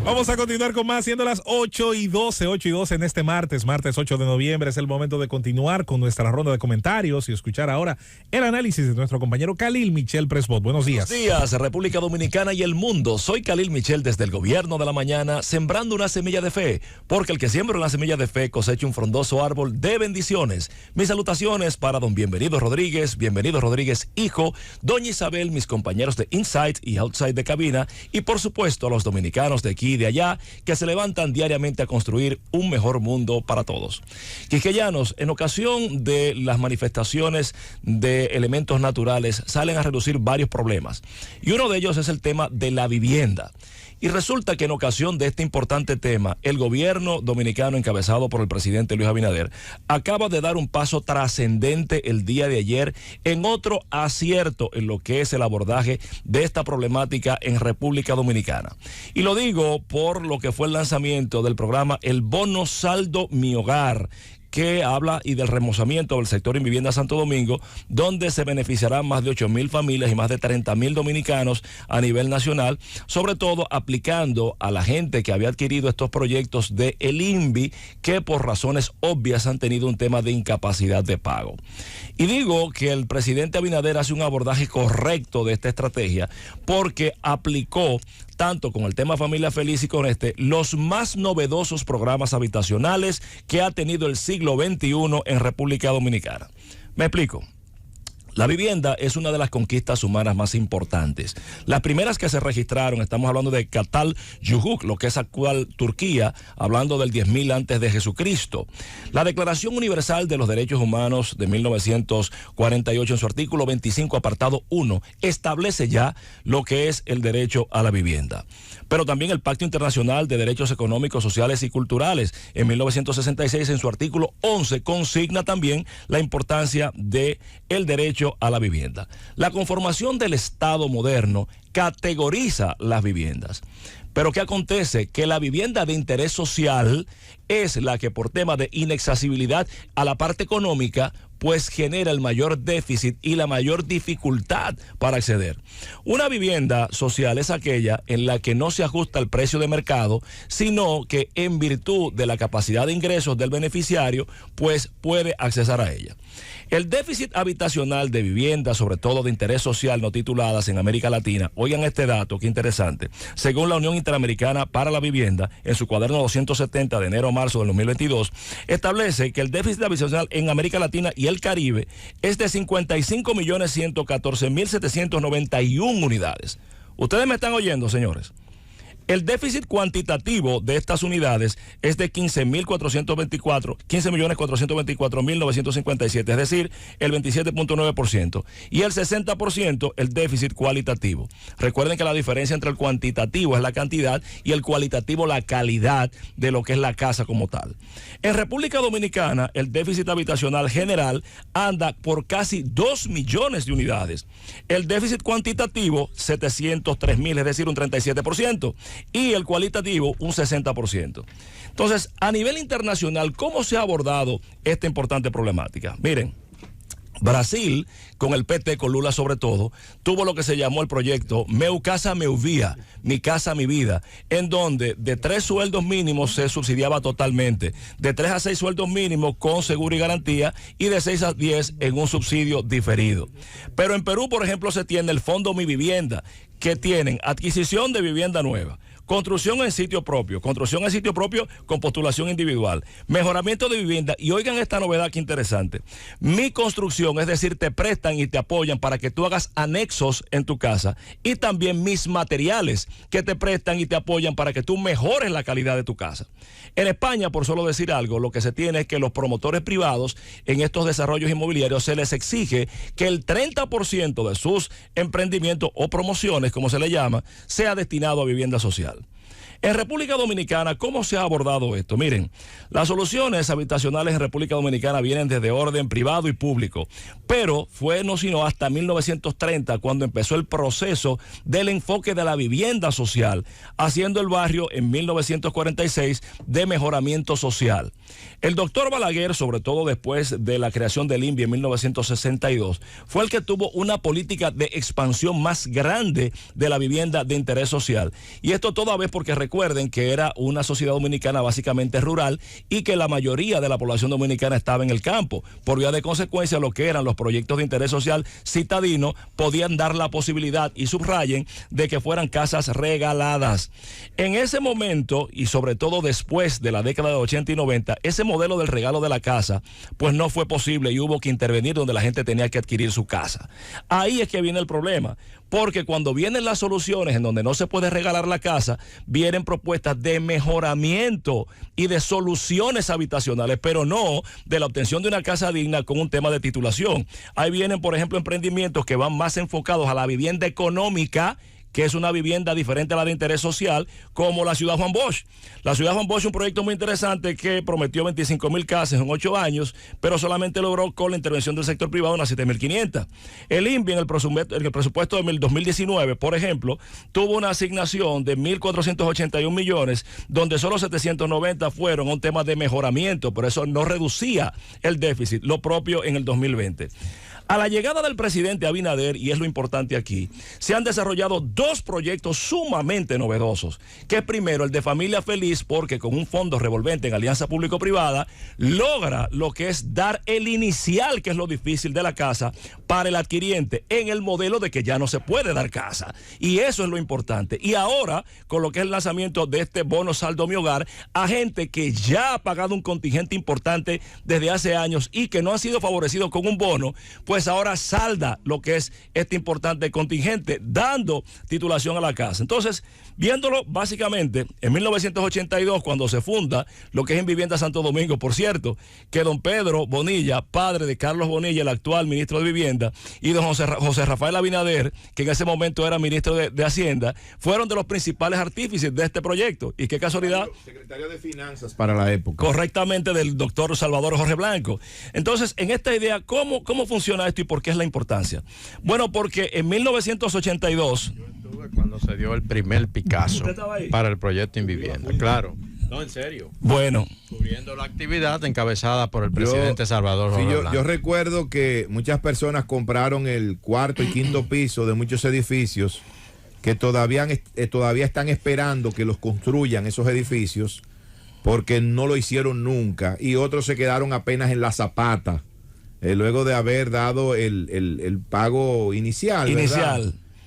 Vamos a continuar con más, siendo las 8:12 en este martes 8 de noviembre. Es el momento de continuar con nuestra ronda de comentarios y escuchar ahora el análisis de nuestro compañero Khalil Michel Presbot. Buenos días. Buenos días, República Dominicana y el mundo. Soy Khalil Michel desde el Gobierno de la Mañana, sembrando una semilla de fe, porque el que siembra una semilla de fe cosecha un frondoso árbol de bendiciones. Mis salutaciones para don Bienvenido Rodríguez, hijo, doña Isabel, mis compañeros de Inside y Outside de cabina, y por supuesto a los dominicanos de aquí y de allá que se levantan diariamente a construir un mejor mundo para todos. Quisqueyanos, en ocasión de las manifestaciones de elementos naturales salen a reducir varios problemas, y uno de ellos es el tema de la vivienda. Y resulta que en ocasión de este importante tema, el gobierno dominicano encabezado por el presidente Luis Abinader acaba de dar un paso trascendente el día de ayer en otro acierto en lo que es el abordaje de esta problemática en República Dominicana. Y lo digo por lo que fue el lanzamiento del programa El Bono Saldo Mi Hogar, que habla y del remozamiento del sector en vivienda Santo Domingo, donde se beneficiarán más de 8,000 familias y más de 30,000 dominicanos a nivel nacional, sobre todo aplicando a la gente que había adquirido estos proyectos de el INVI, que por razones obvias han tenido un tema de incapacidad de pago. Y digo que el presidente Abinader hace un abordaje correcto de esta estrategia, porque aplicó tanto con el tema Familia Feliz y con los más novedosos programas habitacionales que ha tenido el siglo XXI en República Dominicana. Me explico. La vivienda es una de las conquistas humanas más importantes. Las primeras que se registraron, estamos hablando de Catalyuruk, lo que es actual Turquía, hablando del 10.000 antes de Jesucristo. La Declaración Universal de los Derechos Humanos de 1948, en su artículo 25, apartado 1, establece ya lo que es el derecho a la vivienda. Pero también el Pacto Internacional de Derechos Económicos, Sociales y Culturales, en 1966, en su artículo 11, consigna también la importancia del derecho a la vivienda. La conformación del Estado moderno categoriza las viviendas. Pero ¿qué acontece? Que la vivienda de interés social es la que por tema de inaccesibilidad a la parte económica pues genera el mayor déficit y la mayor dificultad para acceder. Una vivienda social es aquella en la que no se ajusta el precio de mercado, sino que en virtud de la capacidad de ingresos del beneficiario, pues puede accesar a ella. El déficit habitacional de viviendas, sobre todo de interés social no tituladas en América Latina, oigan este dato, qué interesante, según la Unión Interamericana para la Vivienda, en su cuaderno 270 de enero a marzo del 2022, establece que el déficit habitacional en América Latina y el Caribe es de 55.114.791 unidades. ¿Ustedes me están oyendo, señores? El déficit cuantitativo de estas unidades es de 15.424.957, es decir, el 27.9%, y el 60% el déficit cualitativo. Recuerden que la diferencia entre el cuantitativo es la cantidad y el cualitativo la calidad de lo que es la casa como tal. En República Dominicana, el déficit habitacional general anda por casi 2 millones de unidades. El déficit cuantitativo, 703,000, es decir, un 37%. Y el cualitativo un 60%. Entonces, a nivel internacional, ¿cómo se ha abordado esta importante problemática? Miren, Brasil, con el PT, con Lula sobre todo, tuvo lo que se llamó el proyecto Meu Casa Meu Vía, Mi Casa Mi Vida, en donde de 3 sueldos mínimos se subsidiaba totalmente, de 3 a 6 sueldos mínimos con seguro y garantía, y de 6 a 10 en un subsidio diferido. Pero en Perú, por ejemplo, se tiene el Fondo Mi Vivienda, que tienen adquisición de vivienda nueva, construcción en sitio propio con postulación individual, mejoramiento de vivienda, y oigan esta novedad que interesante, Mi Construcción, es decir, te prestan y te apoyan para que tú hagas anexos en tu casa, y también Mis Materiales, que te prestan y te apoyan para que tú mejores la calidad de tu casa. En España, por solo decir algo, lo que se tiene es que los promotores privados en estos desarrollos inmobiliarios se les exige que el 30% de sus emprendimientos o promociones, como se le llama, sea destinado a vivienda social. En República Dominicana, ¿cómo se ha abordado esto? Miren, las soluciones habitacionales en República Dominicana vienen desde orden privado y público. pero fue no sino hasta 1930 cuando empezó el proceso del enfoque de la vivienda social, haciendo el barrio en 1946 de mejoramiento social. El doctor Balaguer, sobre todo después de la creación del INVI en 1962, fue el que tuvo una política de expansión más grande de la vivienda de interés social. Y esto toda vez porque recuerden que era una sociedad dominicana básicamente rural y que la mayoría de la población dominicana estaba en el campo. Por vía de consecuencia, lo que eran los proyectos de interés social citadino podían dar la posibilidad, y subrayen, de que fueran casas regaladas. En ese momento, y sobre todo después de la década de 80 y 90, ese modelo del regalo de la casa, pues no fue posible y hubo que intervenir donde la gente tenía que adquirir su casa. Ahí es que viene el problema, porque cuando vienen las soluciones en donde no se puede regalar la casa, vienen propuestas de mejoramiento y de soluciones habitacionales, pero no de la obtención de una casa digna con un tema de titulación. Ahí vienen, por ejemplo, emprendimientos que van más enfocados a la vivienda económica, que es una vivienda diferente a la de interés social, como la Ciudad Juan Bosch. La Ciudad Juan Bosch es un proyecto muy interesante que prometió 25,000 casas en 8 años, pero solamente logró con la intervención del sector privado unas 7,500. El INVI en el presupuesto de 2019, por ejemplo, tuvo una asignación de 1.481 millones, donde solo 790 fueron a un tema de mejoramiento, pero eso no reducía el déficit, lo propio en el 2020. A la llegada del presidente Abinader, y es lo importante aquí, se han desarrollado 2 proyectos sumamente novedosos, que es primero el de Familia Feliz, porque con un fondo revolvente en alianza público-privada, logra lo que es dar el inicial, que es lo difícil de la casa, para el adquiriente, en el modelo de que ya no se puede dar casa. Y eso es lo importante. Y ahora, con lo que es el lanzamiento de este bono saldo mi hogar, a gente que ya ha pagado un contingente importante desde hace años y que no ha sido favorecido con un bono, pues ahora salda lo que es este importante contingente, dando titulación a la casa. Entonces, viéndolo básicamente, en 1982, cuando se funda lo que es En Vivienda Santo Domingo, por cierto, que don Pedro Bonilla, padre de Carlos Bonilla, el actual ministro de Vivienda, y don José Rafael Abinader, que en ese momento era ministro de Hacienda, fueron de los principales artífices de este proyecto. Y qué casualidad. Secretario de Finanzas para la época. Correctamente, del doctor Salvador Jorge Blanco. Entonces, en esta idea, ¿cómo funciona esto y por qué es la importancia? Bueno, porque en 1982... Yo estuve cuando se dio el primer Picasso para el proyecto En Vivienda, claro. No, en serio. Bueno. Cubriendo la actividad encabezada por el presidente Salvador Jorge Blanco. Yo recuerdo que muchas personas compraron el 4º y 5º piso de muchos edificios que todavía están esperando que los construyan esos edificios porque no lo hicieron nunca, y otros se quedaron apenas en la zapata. Luego de haber dado el pago inicial, ¿verdad?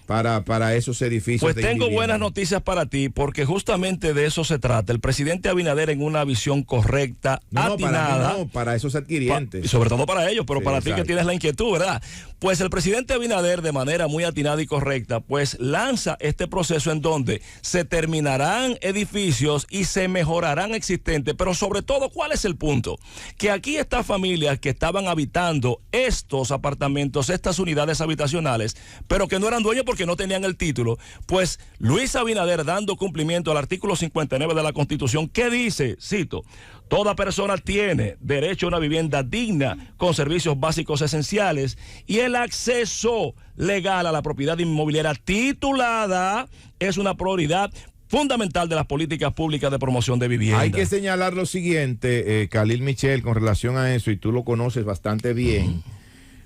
Para esos edificios. Pues tengo buenas noticias para ti, porque justamente de eso se trata. El presidente Abinader, en una visión correcta, atinada. Para esos adquirientes. Sobre todo para ellos, pero sí, para exacto. ti que tienes la inquietud, ¿verdad? Pues el presidente Abinader, de manera muy atinada y correcta, pues lanza este proceso en donde se terminarán edificios y se mejorarán existentes, pero sobre todo, ¿cuál es el punto? Que aquí estas familias que estaban habitando estos apartamentos, estas unidades habitacionales, pero que no eran dueños porque no tenían el título, pues Luis Abinader, dando cumplimiento al artículo 59 de la Constitución, que dice, cito: toda persona tiene derecho a una vivienda digna con servicios básicos esenciales, y el acceso legal a la propiedad inmobiliaria titulada es una prioridad fundamental de las políticas públicas de promoción de vivienda. Hay que señalar lo siguiente, Khalil Michel, con relación a eso, y tú lo conoces bastante bien.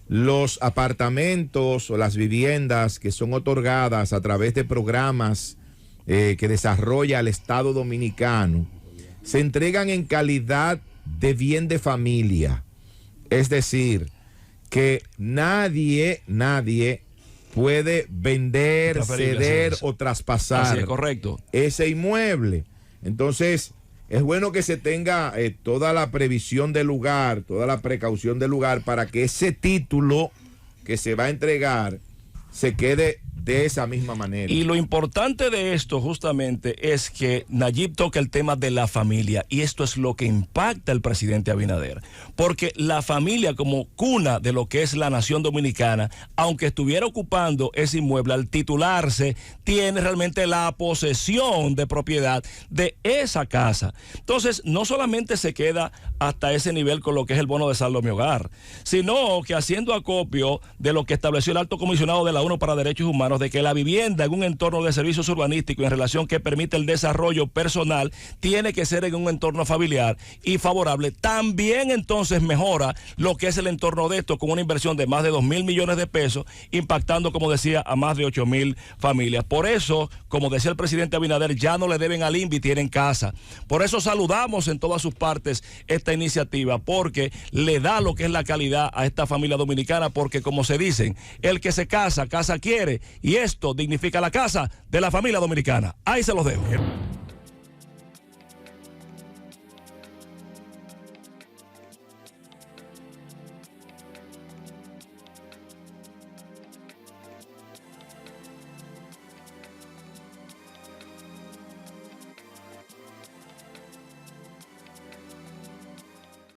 Los apartamentos o las viviendas que son otorgadas a través de programas que desarrolla el Estado Dominicano se entregan en calidad de bien de familia. Es decir, que nadie puede vender, ceder o traspasar correcto. ese inmueble. Entonces, es bueno que se tenga toda la previsión del lugar, toda la precaución del lugar, para que ese título que se va a entregar se quede de esa misma manera. Y lo importante de esto justamente es que Nayib toca el tema de la familia, y esto es lo que impacta al presidente Abinader, porque la familia como cuna de lo que es la nación dominicana, aunque estuviera ocupando ese inmueble, al titularse tiene realmente la posesión de propiedad de esa casa. Entonces no solamente se queda hasta ese nivel con lo que es el bono de saldo a mi hogar, sino que haciendo acopio de lo que estableció el alto comisionado de la ONU para Derechos Humanos, de que la vivienda en un entorno de servicios urbanísticos en relación que permite el desarrollo personal tiene que ser en un entorno familiar y favorable. También entonces mejora lo que es el entorno de esto con una inversión de más de 2.000 millones de pesos, impactando, como decía, a más de 8.000 familias. Por eso, como decía el presidente Abinader, ya no le deben al INVI, tienen casa. Por eso saludamos en todas sus partes esta iniciativa, porque le da lo que es la calidad a esta familia dominicana, porque como se dicen, el que se casa, casa quiere, y esto dignifica la casa de la familia dominicana. Ahí se los dejo.